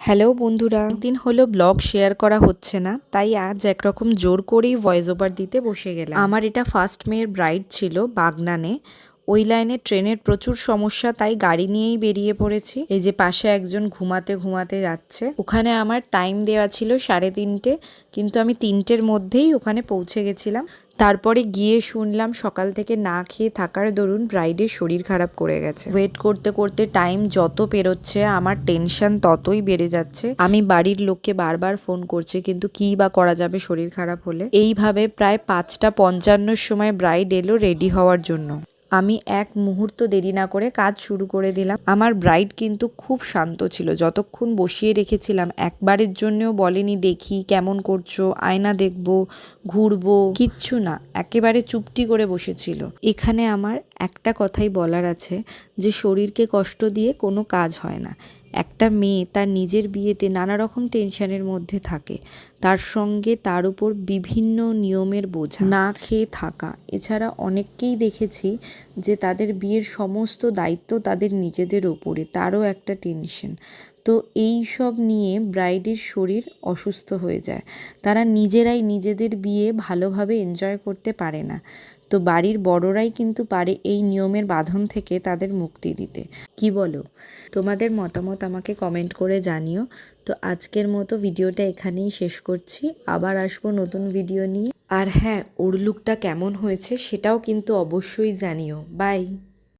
Hello বন্ধুরা, দিন হলো ব্লগ শেয়ার করা হচ্ছে না, তাই আজ একরকম জোর করেই ভয়েস ওভার দিতে বসে গেলাম। আমার এটা ফার্স্ট মেয়ের ব্রাইড ছিল বাগনানে। ওই লাইনে ট্রেনের প্রচুর সমস্যা, তাই গাড়ি নিয়েই বেরিয়ে পড়েছি। এই যে পাশে একজন ঘুমাতে ঘুমাতে যাচ্ছে। ওখানে আমার টাইম দেওয়া ছিল 3:30, কিন্তু আমি 3টের মধ্যেই ওখানে পৌঁছে গেছিলাম। তারপরে গিয়ে শুনলাম সকাল থেকে না খেয়ে থাকার দরুন ব্রাইডের শরীর খারাপ করে গেছে। ওয়েট করতে করতে টাইম যত পেরোচ্ছে আমার টেনশন ততই বেড়ে যাচ্ছে। আমি বাড়ির লোককে বারবার ফোন করছি, কিন্তু কী বা করা যাবে শরীর খারাপ হলে। এইভাবে প্রায় 5:55 সময় ব্রাইড এলো রেডি হওয়ার জন্য। আমি এক মুহূর্ত দেরি না করে কাজ শুরু করে দিলাম। আমার ব্রাইড কিন্তু খুব শান্ত ছিল। যতক্ষণ বসিয়ে রেখেছিলাম একবারের জন্যও বলেনি দেখি কেমন করছো, আয়না দেখবো, ঘুরবো, কিচ্ছু না, একেবারে চুপটি করে বসেছিল। এখানে আমার একটা কথাই বলার আছে যে শরীরকে কষ্ট দিয়ে কোনো কাজ হয় না। একটা মেয়ে তার নিজের বিয়েতে নানা রকম টেনশনের মধ্যে থাকে, তার সঙ্গে তার উপর বিভিন্ন নিয়মের বোঝা, না খেয়ে থাকা। এছাড়া অনেককেই দেখেছি যে তাদের বিয়ের সমস্ত দায়িত্ব তাদের নিজেদের ওপরে, তারও একটা টেনশন। তো এই সব নিয়ে ব্রাইডের শরীর অসুস্থ হয়ে যায়। তারা নিজেরাই নিজেদের বিয়ে ভালোভাবে এনজয় করতে পারে না। তো বাড়ির বড়রাই কিন্তু পারে এই নিয়মের বাঁধন থেকে তাদের মুক্তি দিতে। কি বলো? তোমাদের মতামত আমাকে কমেন্ট করে জানিও। তো আজকের মতো ভিডিওটা এখানেই শেষ করছি। আবার আসবো নতুন ভিডিও নিয়ে। আর হ্যাঁ, ওর লুকটা কেমন হয়েছে সেটাও কিন্তু অবশ্যই জানিও। বাই।